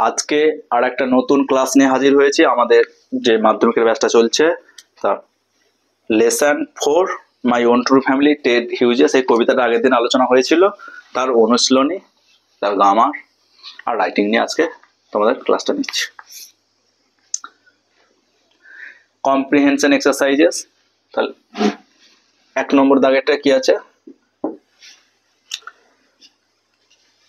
আজকে আর একটা নতুন ক্লাস নিয়ে হাজির হয়েছি। আমাদের যে মাধ্যমিকের ব্যাচটা চলছে তার lesson 4 my own true family Ted Hughes, এই কবিতাটা আগের দিন আলোচনা হয়েছিল, তার অনুশীলনী, তার গ্রামার আর রাইটিং নিয়ে আজকে তোমাদের ক্লাসটা নিচ্ছি। কম্প্রিহেনশন এক্সারসাইজেস, তাহলে 1 নম্বর দাগেরটা কি আছে?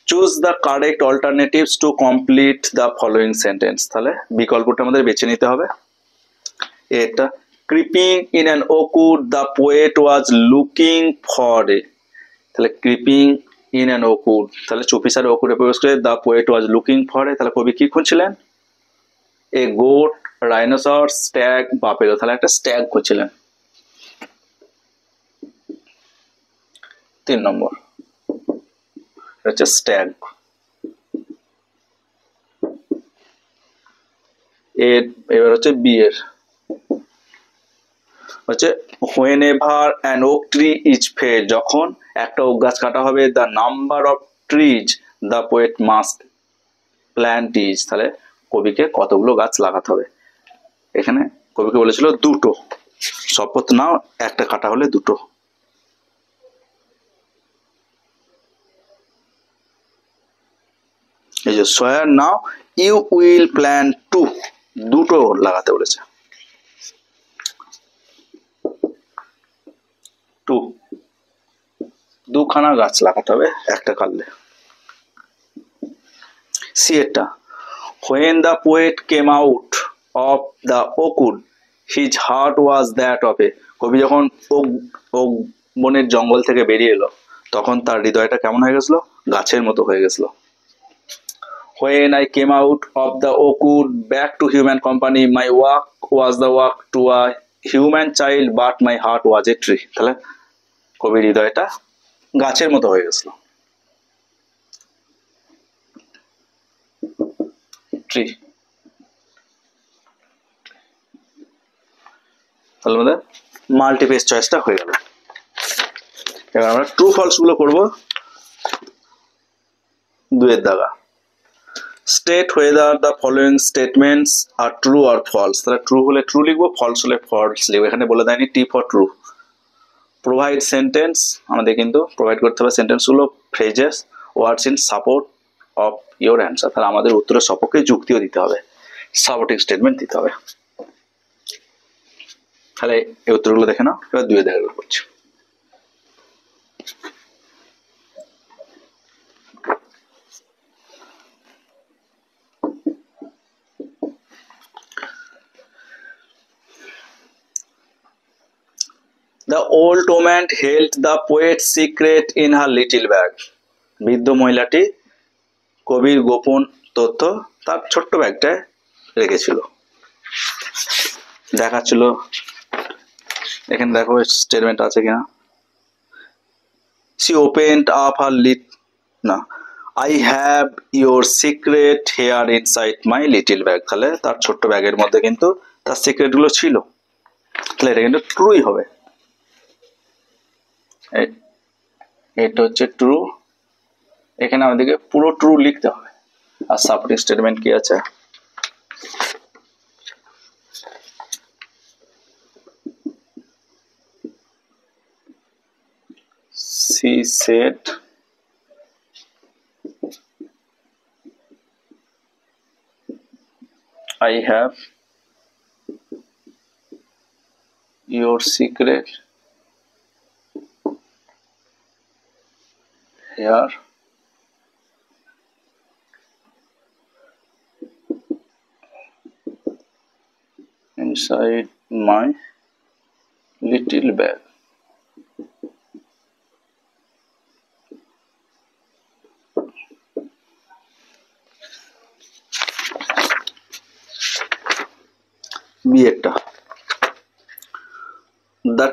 Choose the correct alternatives to complete the following sentence. তাহলে বিকল্পটা আমাদের বেছে নিতে হবে। এটা creeping in an ওকুড the poet was looking for a, তাহলে ক্রিপিং ইন অ্যান ওকুড, তাহলে চুপিসারে ওকুডে প্রবেশ করে the poet was looking for a, তাহলে কবি কি খুঁজছিলেন? এ গোট, রাইনোসর, স্ট্যাগ, বাফেলো, তাহলে একটা স্ট্যাগ খুঁজছিলেন। 3 নম্বর হচ্ছে স্ট্যাগ। এবার হচ্ছে বি এর হচ্ছে whenever an oak tree is felled, যখন একটা ওক গাছ কাটা হবে, the number of trees the poet must plant is, তাহলে কবিকে কতগুলো গাছ লাগাতে হবে? এখানে কবিকে বলেছিল দুটো, শপথ নাও, একটা কাটা হলে দুটো। এই যে swear now you will plant two, দুটো লাগাতে বলেছে। 2 দুখানা গাছ লাগাতে হবে, একটা কাটলে। সি এটা when the poet came out of the oakwood his heart was that of a, কবি যখন ওক বনের জঙ্গল থেকে বেরিয়ে এলো তখন তার হৃদয়টা কেমন হয়ে গেছিল? গাছের মতো হয়ে গেছিল। when I came out of the oakwood back to human company my walk was the walk to a human child but my heart was a tree, তাহলে কবির হৃদয়টা গাছের মতো হয়ে গেছিল। ট্রি, তাহলে আমাদের মাল্টিপেজ চয়েসটা হয়ে গেল। এবার আমরা ট্রু ফলস গুলো করবো। 2 এর দাগা state whether the following statements are true or false, তাহলে ট্রু হলে ট্রু লিখবো, ফলস হলে ফলস লিখবো। এখানে বলে দেয়নি T for true. Provide sentence, আমাদের কিন্তু প্রোভাইড করতে হবে সেন্টেন্স গুলো, phrases, words in support of your answer, তাহলে আমাদের উত্তরের সপক্ষে যুক্তিও দিতে হবে, সাপোর্টিং স্টেটমেন্ট দিতে হবে। তাহলে এই উত্তরগুলো দেখে নাও। এবার 2 এর দাগা করছি। The old woman held the poet's secret in her little bag, বৃদ্ধ মহিলাটি কবির গোপন তথ্য তার ছোট্ট ব্যাগটায় রেখেছিল, দেখাচ্ছিল। এখানে দেখো স্টেটমেন্ট আছে কিনা। she opened up her না I have your secret here inside my little bag, তাহলে তার ছোট্ট ব্যাগের মধ্যে কিন্তু তার সিক্রেট গুলো ছিল, তাহলে এটা কিন্তু ট্রুই হবে। এটা হচ্ছে ট্রু, এখানে আমাদেরকে পুরো ট্রু লিখতে হবে। আর সাপোর্টিং স্টেটমেন্ট কি আছে? she said I have your secret here inside my little bag, বি একটা the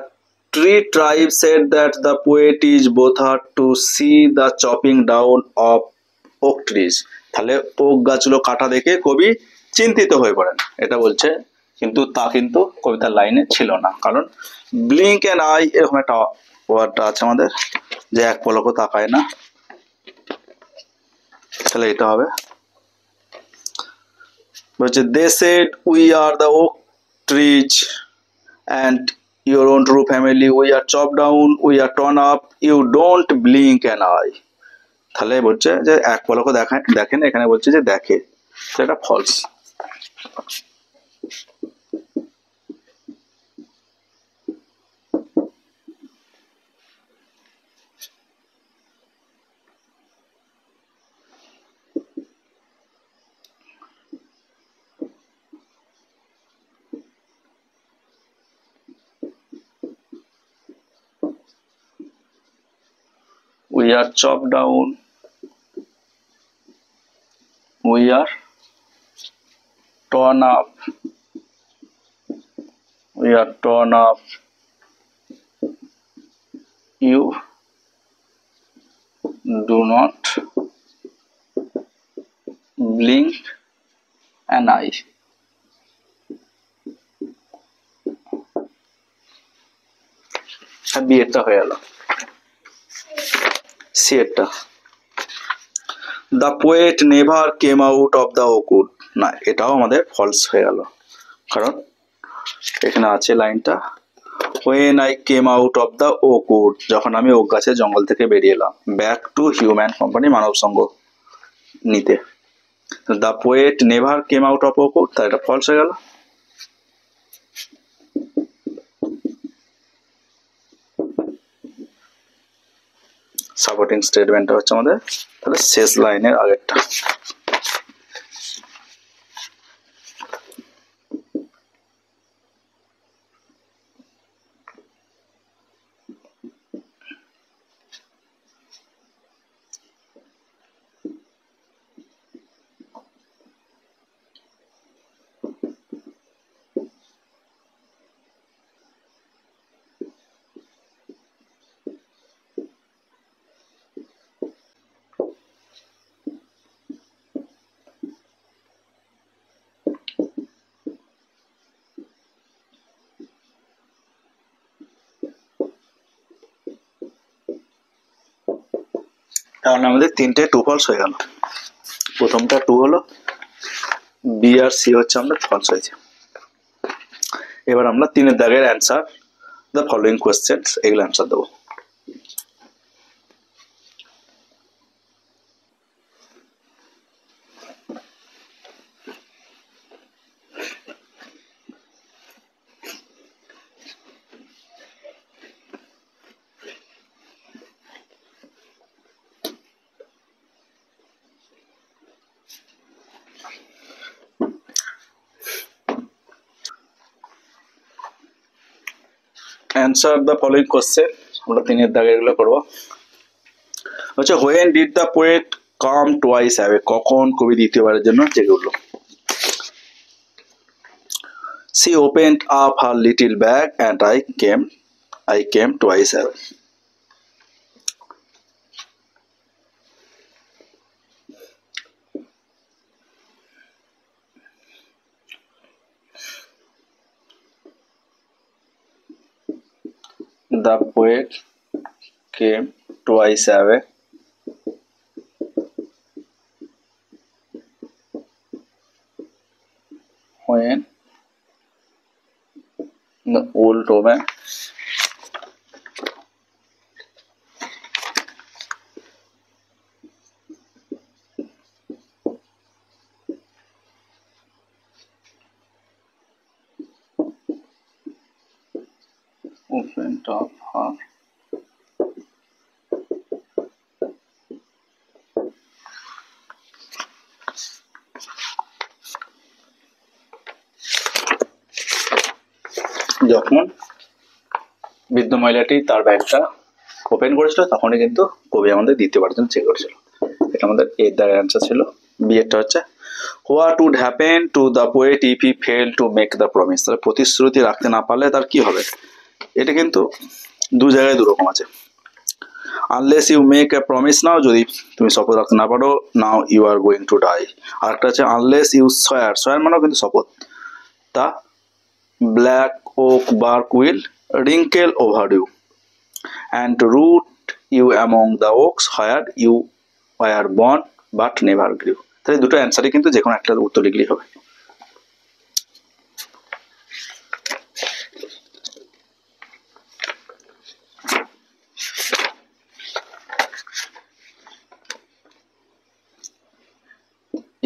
tree tribe said that the poet is both hard to see the chopping down of oak trees, তাহলে okay গাছগুলো কাটা দেখে কবি চিন্তিত হয়ে পড়েন, এটা বলছে। কিন্তু তা কিন্তু কবিতার লাইনে ছিল না, কারণ ব্লিঙ্ক এন্ড আই এরকম একটা ওয়ার্ডটা আছে আমাদের, যে এক পলকও তাকায় না, তাহলে এটা হবে বলছে they said we are the oak trees and your own true family, we are chopped down, we are torn up, you don't blink an eye. তাহলে বলছে যে এক পলকও দেখেন, এখানে বলছে যে দেখে, সেটা false. We are chopped down, we are torn up, we are torn up, you do not blink an eye. বিয়েটা হয়ে গেল। সিয়েরটা, the poet never came out of the oakwood, না এটাও আমাদের ফলস হয়ে গেল, কারণ এখানে আছে লাইনটা when I came out of the oak wood, যখন আমি ওক গাছের জঙ্গল থেকে বেরিয়ে এলাম, ব্যাক টু হিউম্যান কোম্পানি, মানব সঙ্গ নিতে। The poet never came out of oak wood, তাই এটা ফলস হয়ে গেল। সাপোর্টিং স্টেটমেন্টটা হচ্ছে আমাদের তাহলে শেষ লাইনের আগেরটা। তাহলে আমাদের তিনটে টু ফলস হয়ে গেল। প্রথমটা টু হলো, বি আর সি হচ্ছে আমাদের ফলস হয়েছে। এবার আমরা তিনের দাগের অ্যান্সার, দ্য ফলোইং কোয়েশ্চেন্স, এগুলো অ্যান্সার দেবো। অ্যান্সার দ্য ফলোইং কোয়েশ্চেন, আমরা তিনের দাগে এগুলো করবো। হচ্ছে when did the poet come twice away, কখন কবি দ্বিতীয়বারের জন্য জেগে উঠলো। She opened up her little bag and I came twice away. The poet came twice away. When the old woman opened up her যখন বৃদ্ধ মহিলাটি তার ব্যাগটা ওপেন করেছিল, তখনই কিন্তু কবি আমাদের দ্বিতীয়বার জন্য চেক করেছিল। এটা আমাদের এর দ্বারা অ্যান্সার ছিল। বি এরটা হচ্ছে what would happen to the poet if he fail to make the promise, তাহলে প্রতিশ্রুতি রাখতে না পারলে তার কি হবে। এটা কিন্তু দু জায়গায় দুরকম আছে। Unless you make a promise now, যদি তুমি শপথ রাখতে না পারো, now you are going to die. আর একটা আছে আনলেস ইউ সয়ার মানেও কিন্তু শপথ। তা black oak bark will wrinkle over you and root you among the oaks where you were born but never grew। তাহলে দুটো অ্যান্সারই কিন্তু যে কোনো একটা উত্তর লিখলেই হবে।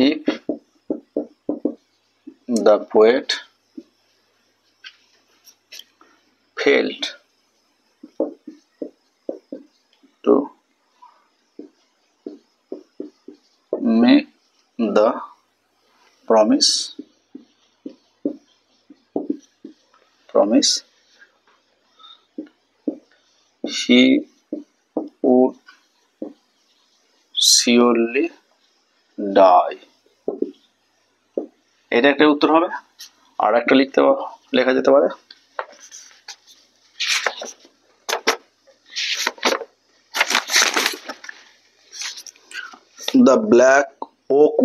if the poet failed to make the promise he would surely die. এটা একটা উত্তর হবে। আর একটা লেখা যেতে পারে the black oak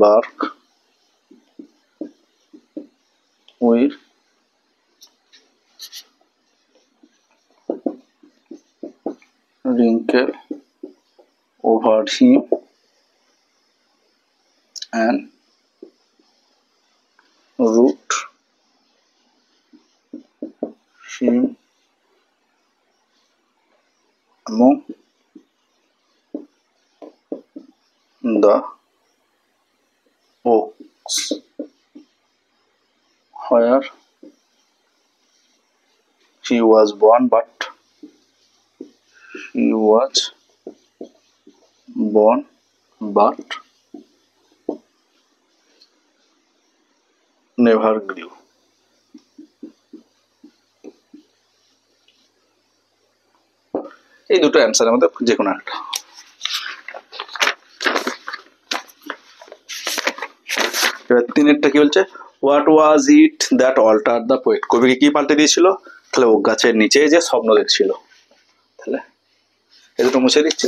bark will wrinkle over him and root him among the oaks where he was born, but never grew. এই দুটো অ্যান্সারের মধ্যে যে কোনো একটা। এবার তিনেরটা কি বলছে, what was it that alter the poet, কবিকে কি পাল্টে দিয়েছিল? তাহলে ওক গাছের নিচে যে স্বপ্ন দেখছিল। তাহলে এই দুটো মুছে দিচ্ছে।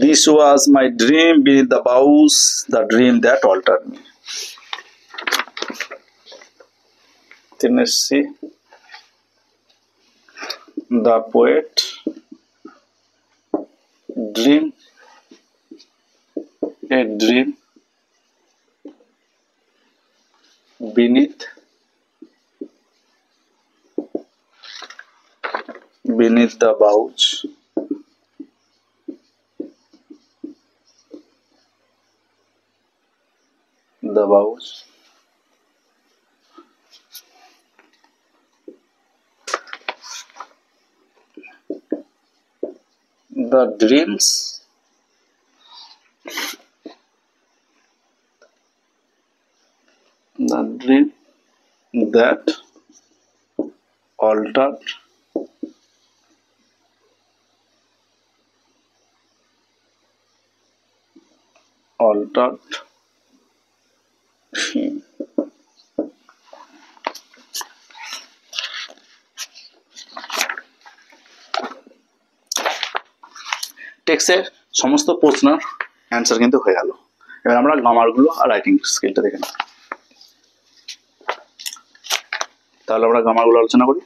This was my dream beneath the boughs, the dream that altered me. Tennessee, the poet dreamed a dream beneath the boughs. The dreams that altered him. টেক্সটের সমস্ত প্রশ্নের অ্যান্সার কিন্তু হয়ে গেল। এবার আমরা গ্রামারগুলো আর রাইটিং স্কিলটা দেখে নেব। তাহলে আমরা গ্রামারগুলো আলোচনা করি।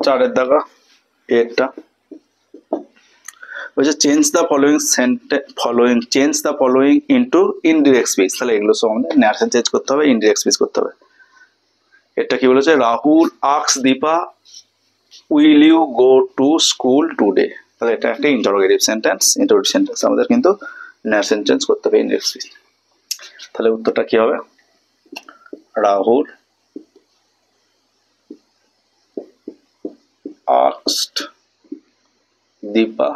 চারের দাগা এরটা বলছে change the following into indirect speech. তাহলে এগুলো সব আমাদের ন্যারেশন চেঞ্জ করতে হবে, ইনডিরেক্ট স্পিচ করতে হবে। এটা কি বলেছে, Rahul asks Deepa will you go to school today. তাহলে এটা একটা ইন্টারোগেটিভ সেন্টেন্স, আমাদের কিন্তু ন্যারেশন চেঞ্জ করতে হবে, ইনডিরেক্ট স্পিচ। তাহলে উত্তরটা কি হবে, Rahul asked Deepa.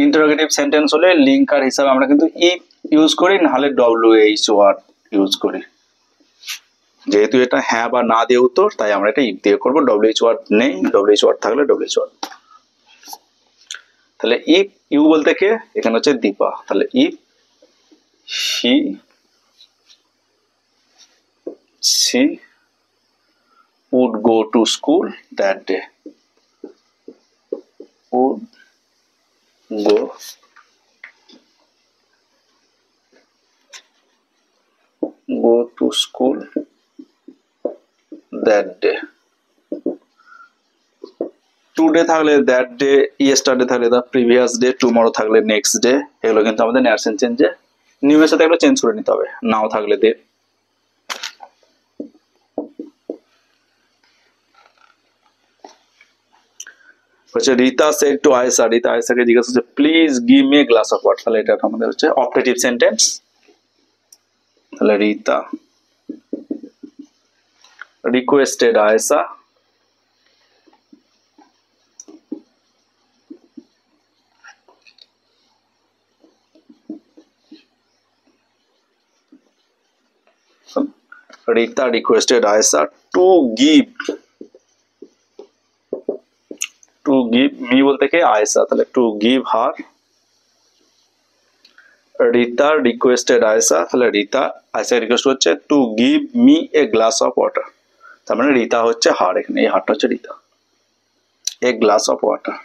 Interrogative sentence হলে লিঙ্কার হিসাবে আমরা কিন্তু ইফ ইউজ করি, নাহলে WH ওয়ার্ড ইউজ করি। যেহেতু এটা হ্যাঁ বা না দিয়ে উত্তর, তাই আমরা এটা ইফ দিয়ে করবো। ডব্লিউএইচ ওয়ার্ড নেই, ডব্লিউএইচ ওয়ার্ড থাকলে ডব্লিউএইচ ওয়ার্ড। তাহলে ইফ ইউ বলতে কে, এখানে হচ্ছে দীপা, তাহলে if she would go to school that day, would go to school that day. Today থাকলে দ্যাট ডে, ইয়েস্টারডে থাকলে দ্য প্রিভিয়াস ডে, টুমরো থাকলে নেক্সট ডে, এগুলো কিন্তু আমাদের নেয়ারসেন চেঞ্জে নিউ এর সাথে এগুলো চেঞ্জ করে নিতে হবে। নাও থাকলে দে। হচ্ছে রিতা সেড টু আয়েশা, রিতা আয়েশাকে জিজ্ঞাসা করছে please give me a glass of water, তাহলে এটা আমাদের হচ্ছে অপারেটিভ সেন্টেন্স। তাহলে Rita requested Ayesha Rita requested Aisha to give me বলতে কে, আয়েশা, তাহলে to give her। Rita requested Ayesha, তাহলে রিতা আয়েশা রিকোয়েস্ট করছে to give me a glass of water, তার মানে রিতা হচ্ছে হার, এখানে এই হারটা হচ্ছে Rita. a glass of water।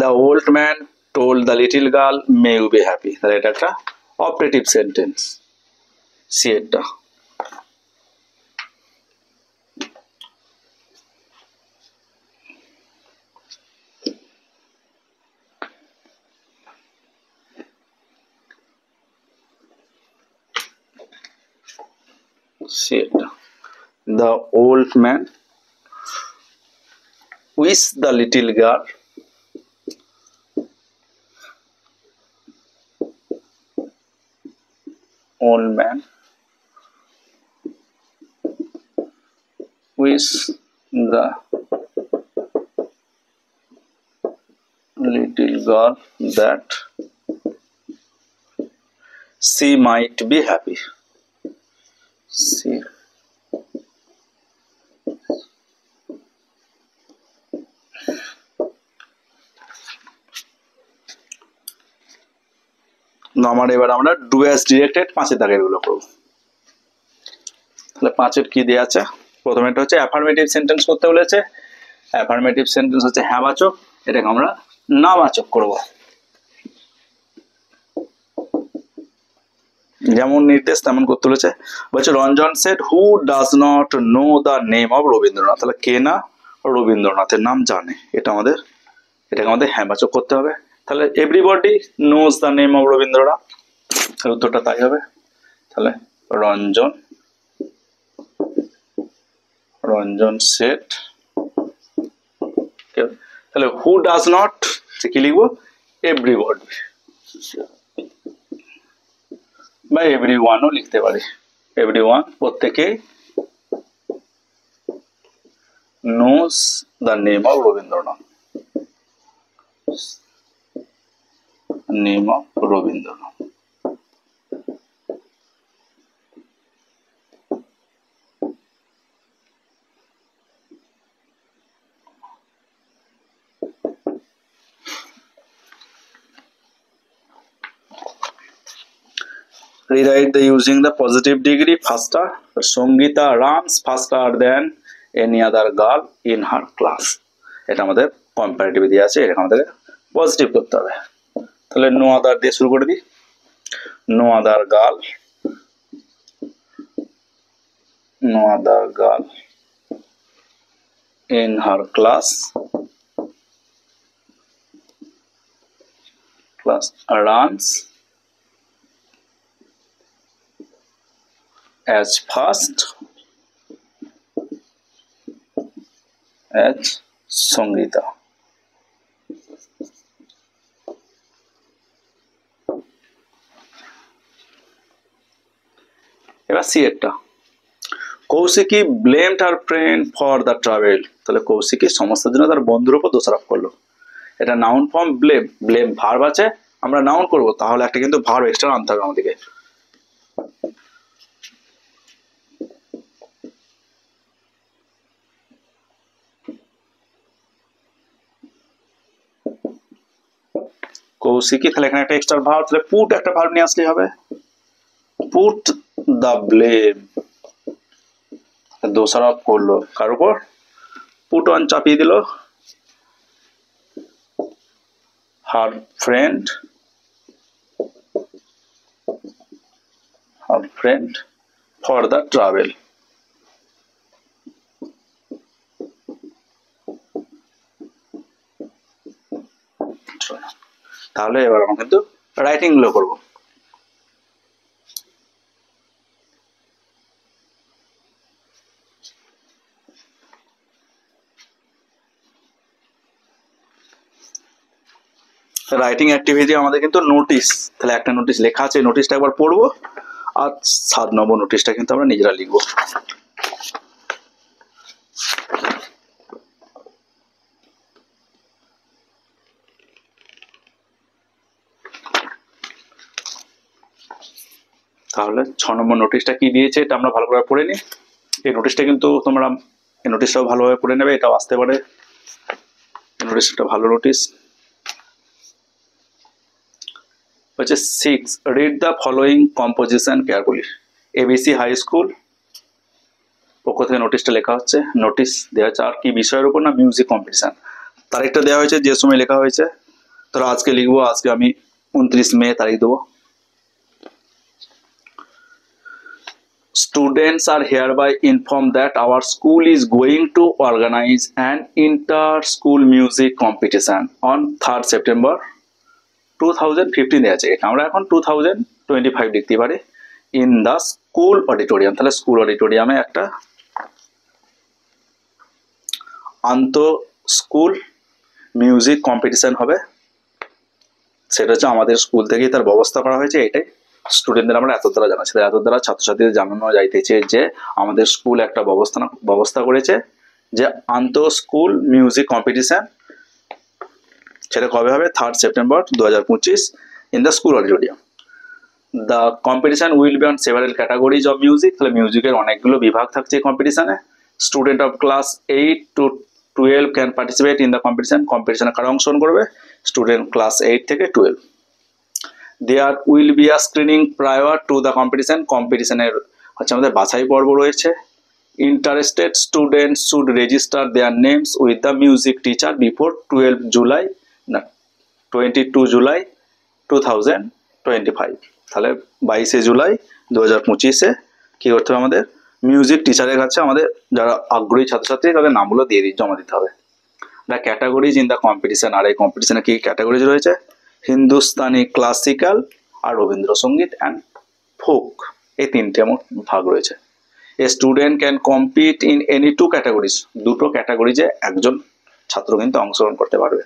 The old man told the little girl may you be happy, তাহলে এটা একটা অপারেটিভ সেন্টেন্স। সি এটা the old man with the little girl old man with the little girl that she might be happy, she আমার এবার আমরা do as directed 5 দাগের গুলো করব। তাহলে 5 কি দেয়া আছে, প্রথমে এটা হচ্ছে অ্যাফার্মেটিভ সেন্টেন্স করতে বলেছে। অ্যাফার্মেটিভ সেন্টেন্স হচ্ছে হ্যাঁ বাচক, এটাকে আমরা না বাচক করব। যেমন নির্দেশ তেমন করতে বলেছে। বলছে Ranjan said who does not know the name of Rabindranath, তাহলে কে না রবীন্দ্রনাথের নাম জানে, এটাকে আমাদের হ্যাঁ বাচক করতে হবে। তাহলে everybody knows the name of Rabindranath, তাহলে উত্তরটা তাই হবে। তাহলে রঞ্জন সেট, তাহলে হু ডাজ নট কি লিখবো, এভরিবডি বা এভরিওয়ানও লিখতে পারি। এভরিওয়ান প্রত্যেকে knows the name of Rabindranath, name of Rabindranath. Rewrite the using the positive degree faster. Sangita runs faster than any other girl in her class, এটা আমাদের কম্পারেটিভ দিয়ে আছে, এটা আমাদের পজিটিভ করতে হবে। তাহলে নো আদার দিয়ে শুরু করে দিই। No other girl in her class runs as fast as Sangita. এবার সি একটা, Kaushiki blamed her friend for the travel, তাহলে কৌশিকী সমস্যার জন্য তার বন্ধুর উপর দোষারোপ করলো। এটা নাউন ফর্ম ব্লেম, ভার্ব আছে আমরা নাউন করব তাহলে একটা কিন্তু ভার্ব এক্সট্রা আনতে হবে আমাদেরকে। কৌশিকী, তাহলে এখানে একটা এক্সট্রা ভার্ব, তাহলে পুট একটা ভার্ব নিয়ে আসলেই হবে। পুট দ্য ব্লেম, দোষারোপ করলো কার উপর? পুট অন চাপিয়ে দিল হার ফ্রেন্ড ফর দ্য ট্রাভেল। তাহলে এবার আমরা কিন্তু রাইটিং গুলো করবো। রাইটিং অ্যাক্টিভিটি আমাদের কিন্তু নোটিশ, তাহলে একটা নোটিশ লেখা আছে, নোটিশটা একবার পড়বো আর 7 নম্বর নোটিশটা কিন্তু আমরা নিজেরা লিখবো। তাহলে 6 নম্বর নোটিশটা কি দিয়েছে এটা আমরা ভালো করে পড়ে নিই। এই নোটিশটা কিন্তু তোমরা এই নোটিশটাও ভালোভাবে পড়ে নেবে, এটাও আসতে পারে। নোটিশটা ভালো নোটিশ হচ্ছে 6 read the following composition carefully. ABC high school পক্ষ থেকে নোটিশটা লেখা হচ্ছে। নোটিশ দেওয়া হচ্ছে আর কি বিষয়ের উপর না, মিউজিক কম্পিটিশন। তারিখটা দেওয়া হয়েছে যে সময় লেখা হয়েছে, ধরো আজকে লিখবো, আজকে আমি 29 মে তারিখ দেবো। Students are hereby informed that our school is going to organize an inter-school music competition on 3rd September 2015 আছে, এটা আমরা এখন 2025 লিখতে পারি। ইন দ্য স্কুল অডিটোরিয়াম, তাহলে স্কুল অডিটোরিয়ামে একটা আন্তঃ স্কুল মিউজিক কম্পিটিশন হবে, সেটা হচ্ছে আমাদের স্কুল থেকেই তার ব্যবস্থা করা হয়েছে। এটাই স্টুডেন্টদের আমরা এত দ্বারা জানাচ্ছি, এত দ্বারা ছাত্রছাত্রীদের জানানো যাইতেছে যে আমাদের স্কুল একটা ব্যবস্থা করেছে যে আন্তঃ স্কুল মিউজিক কম্পিটিশন, সেটা কবে হবে? 3rd September 2025 in the school auditorium. The competition will be on several categories of music, তাহলে মিউজিকের অনেকগুলো বিভাগ থাকছে এই কম্পিটিশনে। Student of class 8 to 12 can participate in the competition. কম্পিটিশনে কারা অংশগ্রহণ করবে? স্টুডেন্ট ক্লাস 8 থেকে 12। There will be a screening prior to the competition, কম্পিটিশনের হচ্ছে আমাদের বাছাই পর্ব রয়েছে। Interested students should register their names with the music teacher before 22 July 2025। তাহলে 22 জুলাই 2025 কি করতে হবে? আমাদের মিউজিক টিচারের কাছে আমাদের যারা আগ্রহী ছাত্রছাত্রী তাদের নামগুলো জমা দিতে হবে। The categories in the competition, আর এই কম্পিটিশনে কি ক্যাটাগরিজ রয়েছে? হিন্দুস্তানি, ক্লাসিক্যাল আর রবীন্দ্রসঙ্গীত অ্যান্ড ফোক, এই 3টে ভাগ রয়েছে। A student can compete in any 2 categories, দুটো ক্যাটাগরিজে একজন ছাত্র কিন্তু অংশগ্রহণ করতে পারবে।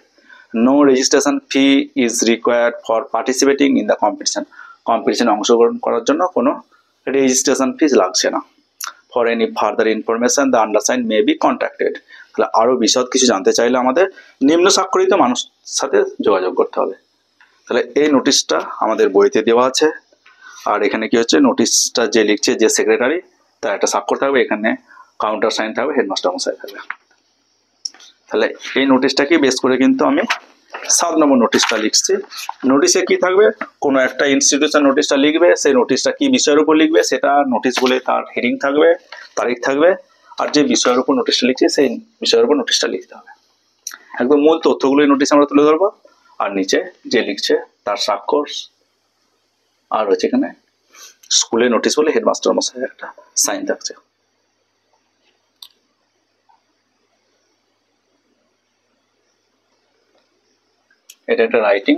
No registration fee is required for participating in the competition, কম্পিটিশনে অংশগ্রহণ করার জন্য কোনো রেজিস্ট্রেশন ফিস লাগছে না। For any further information the undersign may be contacted, তাহলে আরও বিশদ কিছু জানতে চাইলে আমাদের নিম্ন স্বাক্ষরিত মানুষ সাথে যোগাযোগ করতে হবে। তাহলে এই নোটিশটা আমাদের বইতে দেওয়া আছে, আর এখানে কি হচ্ছে, নোটিশটা যে লিখছে যে সেক্রেটারি তার একটা স্বাক্ষর থাকবে, এখানে কাউন্টার সাইন থাকবে, হেডমাস্টার মশাই থাকবে। তাহলে এই নোটিশটাকে বেস করে কিন্তু আমি 7 নম্বর নোটিশটা লিখছি। নোটিশে কি থাকবে? কোনো একটা ইনস্টিটিউশন নোটিশটা লিখবে, সেই নোটিশটা কি বিষয়ের উপর লিখবে সেটা নোটিশ বলে তার হেডিং থাকবে, তারিখ থাকবে, আর যে বিষয়ের উপর নোটিশটা লিখছে সেই বিষয়ের উপর নোটিশটা লিখতে হবে। একদম মূল তথ্যগুলোই নোটিশ আমরা তুলে ধরবো, আর নিচে যে লিখছে তার স্বাক্ষর, আর হচ্ছে এখানে স্কুলে নোটিশ বলে হেডমাস্টার মশাই একটা সাইন থাকছে। এটা একটা রাইটিং।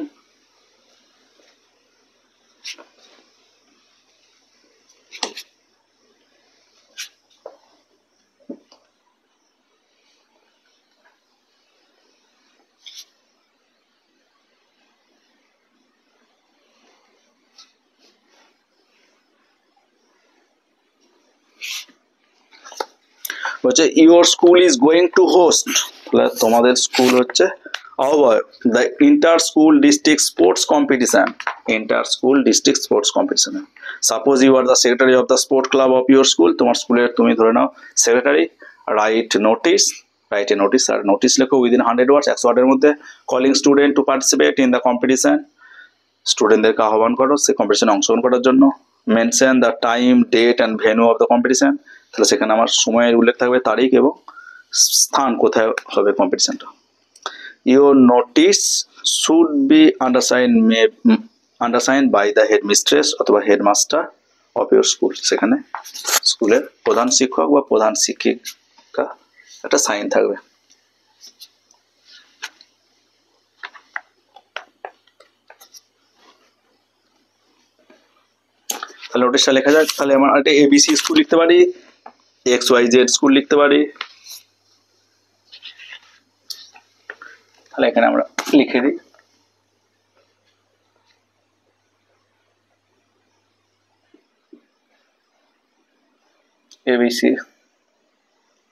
হচ্ছে your school is going to host, তোমাদের স্কুল হচ্ছে However, the inter-school district sports competition, suppose you are the secretary of the sport club of your school, তোমার স্কুলের তুমি ধরে নাও সেক্রেটারি, write a notice আর নোটিশ লেখো within 100 words, 100 ওয়ার্ডের মধ্যে, calling student to participate in the competition, স্টুডেন্টদেরকে আহ্বান করো সেই কম্পিটিশনে অংশগ্রহণ করার জন্য, mention the time, date and venue of the competition, তাহলে সেখানে আমার সময়ের উল্লেখ থাকবে, তারিখ এবং স্থান কোথায় হবে কম্পিটিশনটা। Your notice should be undersigned by the headmistress অথবা হেডমাস্টার অফ your school, সেখানে স্কুলের প্রধান শিক্ষক বা প্রধান শিক্ষিকা একটা সাইন থাকবে। তাহলে নোটিশটা লেখা যাক। তাহলে আমার একটা ABC স্কুল লিখতে পারি, XYZ স্কুল লিখতে পারি, তাহলে এখানে আমরা লিখে দিই ABC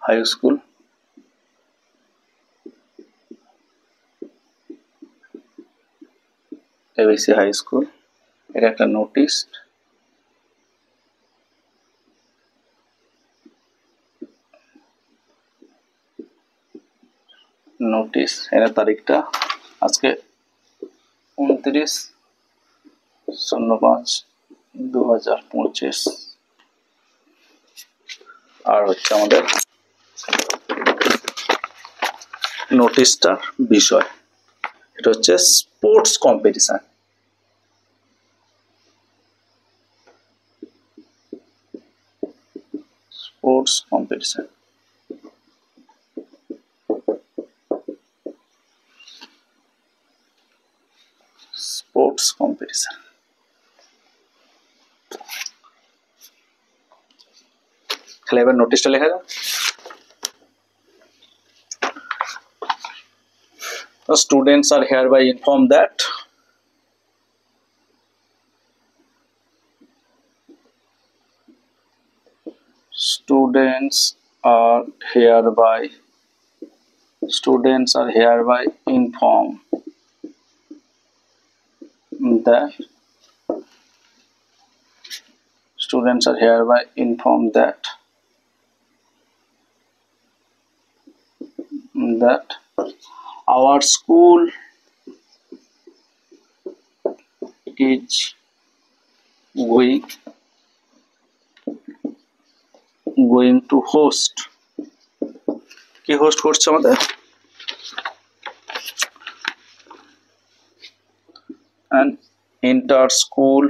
high school, ABC high school, এটা একটা নোটিশ, এর তারিখটা আজকে 29/05/2025, আর হচ্ছে আমাদের নোটিশটার বিষয়, এটা হচ্ছে sports competition. Sports competition, sports competition. তাহলে এবার নোটিশটা লেখা যাক। Students are hereby informed that students are hereby informed that our school is going to host, কি হোস্ট করছে আমাদের, an inter-school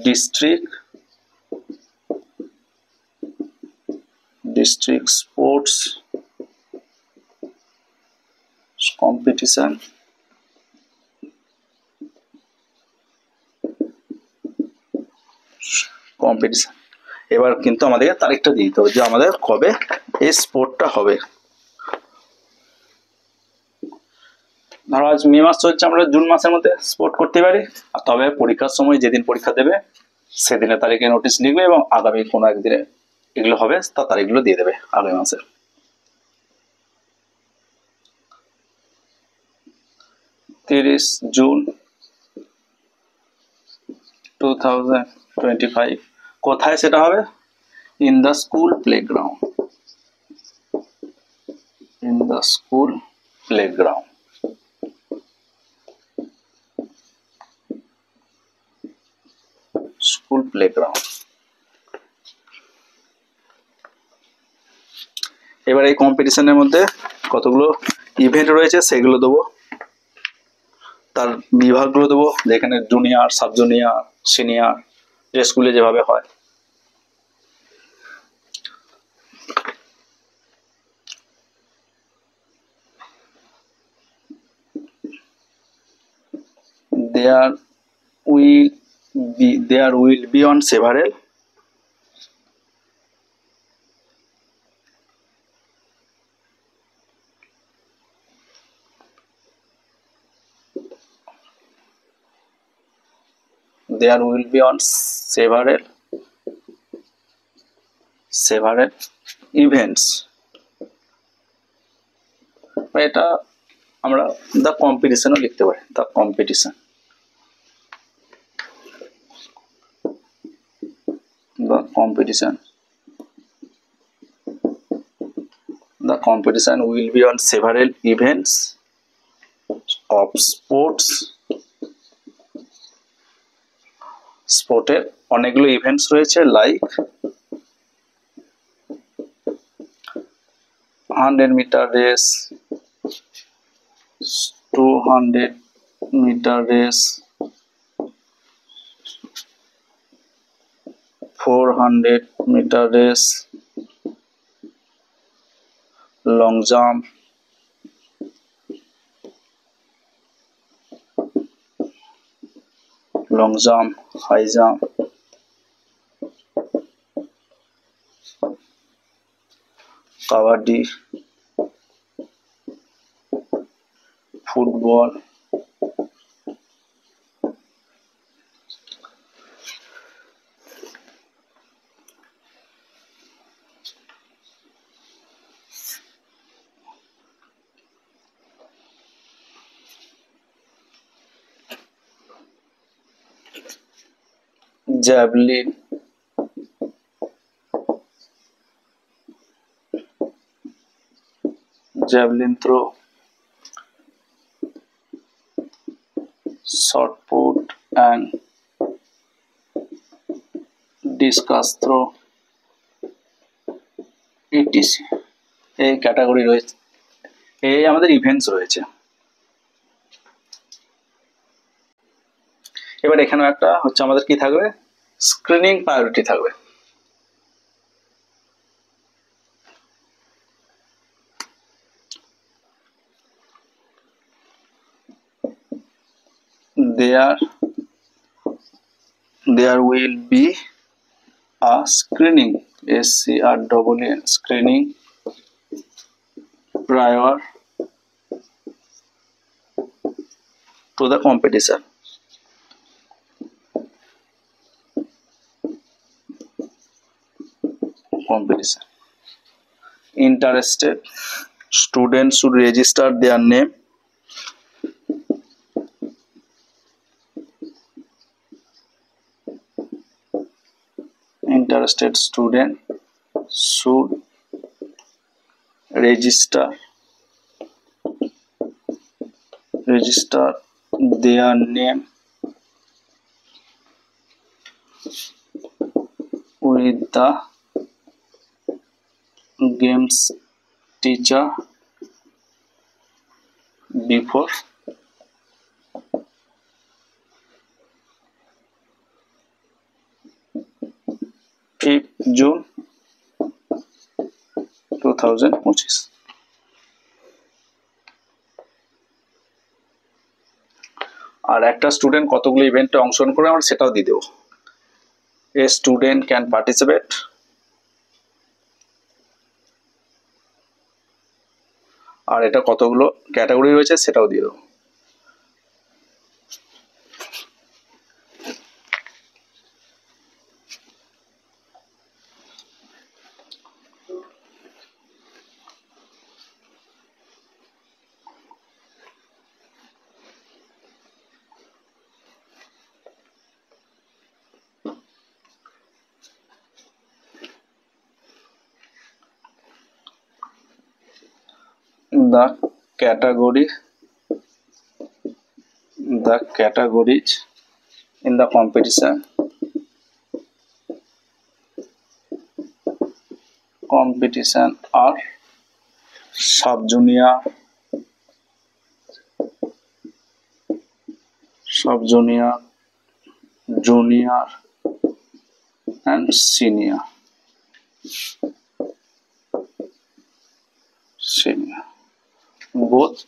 district sports competition এবার কিন্তু আমাদের তারিখটা দিয়ে দিতে হবে যে আমাদের কবে এই স্পোর্টটা হবে। ধরো আজ মে মাস চলছে, আমরা জুন মাসের মধ্যে স্পোর্ট করতে পারি, আর তবে পরীক্ষার সময় যেদিন পরীক্ষা দেবে সেদিনের তারিখে নোটিশ লিখবে এবং আগামী কোনো একদিনে এগুলো হবে তার তারিখগুলো দিয়ে দেবে আগামী মাসে। 30 জুন 2025, কোথায় সেটা হবে? In the school playground, school playground. এবার এই কম্পিটিশনের মধ্যে কতগুলো ইভেন্ট রয়েছে সেগুলো দেবো, তার বিভাগগুলো দেবো, যেখানে জুনিয়র, সাব জুনিয়র, সিনিয়র, যে স্কুলে যেভাবে হয়। There will be on several events, এটা আমরা দ্য কম্পিটিশনও লিখতে পারি, the competition, the competition. The competition will be on several events of sports. স্পোর্টের অনেকগুলো ইভেন্টস রয়েছে, like 100-meter race, 200-meter race, 400-meter race, long jump, high jump, kabaddi, football, javelin, throw, shot put and discus throw, etc. এই category রয়েছে, এই আমাদের events রয়েছে। এবার এখানেও একটা হচ্ছে আমাদের কি থাকবে, স্ক্রিনিং প্রায়োরিটি থাকবে। there will be a screening, SCREEN, screening prior to the competition. Interested students should register their name. Interested student should register their name with the games teacher before 5th June 2025। আর একটা student কতগুলো ইভেন্টে অংশগ্রহণ করে আমরা সেটাও দিয়ে দেবো। এ student can participate, আর এটা কতগুলো ক্যাটাগরি রয়েছে সেটাও দিয়ে দেবো। The categories in the competition are sub-junior, junior and senior. Both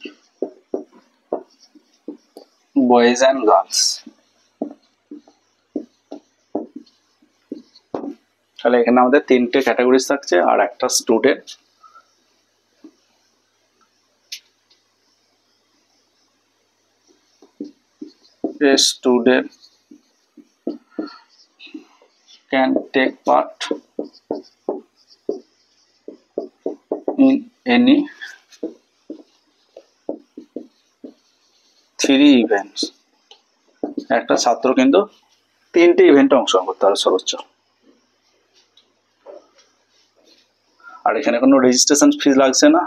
boys and girls. তাহলে এখানে আমাদের তিনটে ক্যাটাগরি থাকছে আর একটা student. A student can take part any 3 events, একটা ছাত্র কিন্তু 3টে ইভেন্টে অংশগ্রহণ করতে পারে সর্বোচ্চ। আর এখানে কোনো রেজিস্ট্রেশন ফি লাগছে না,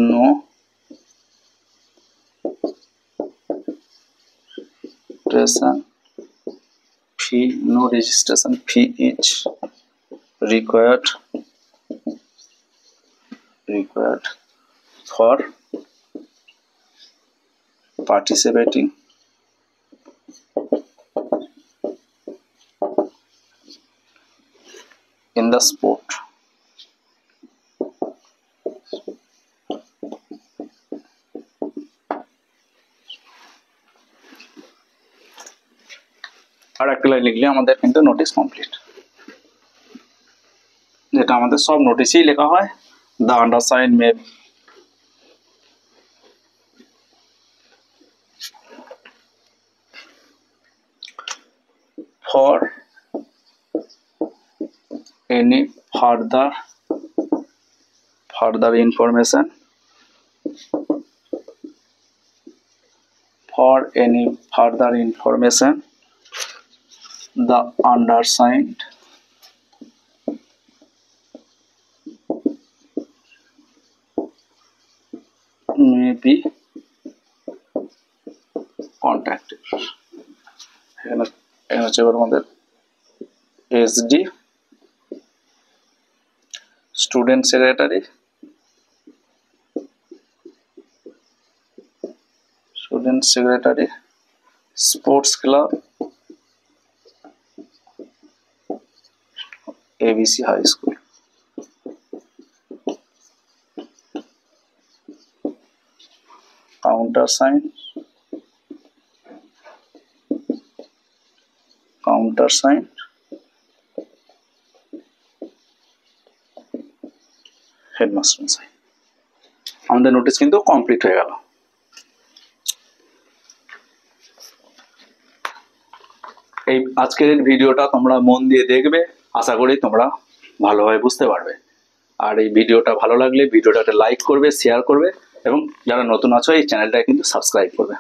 no registration fee is required for participating in the sport. আর একটা লাইন লিখলে আমাদের কিন্তু নোটিশ কমপ্লিট, যেটা আমাদের সব নোটিশেই লেখা হয়। The undersign May for any further information, the undersigned may be contacted. এখানে হচ্ছে আমাদের SD student secretary, sports club, ABC high school. countersign headmaster মশাই। আমাদের নোটিশ কিন্তু কমপ্লিট হয়ে গেল। এই আজকের ভিডিওটা তোমরা মন দিয়ে দেখবে, আশা করি তোমরা ভালোভাবে বুঝতে পারবে। আর এই ভিডিওটা ভালো লাগলে ভিডিওটাতে লাইক করবে, শেয়ার করবে এবং যারা নতুন আছো এই চ্যানেলটা কিন্তু সাবস্ক্রাইব করবে।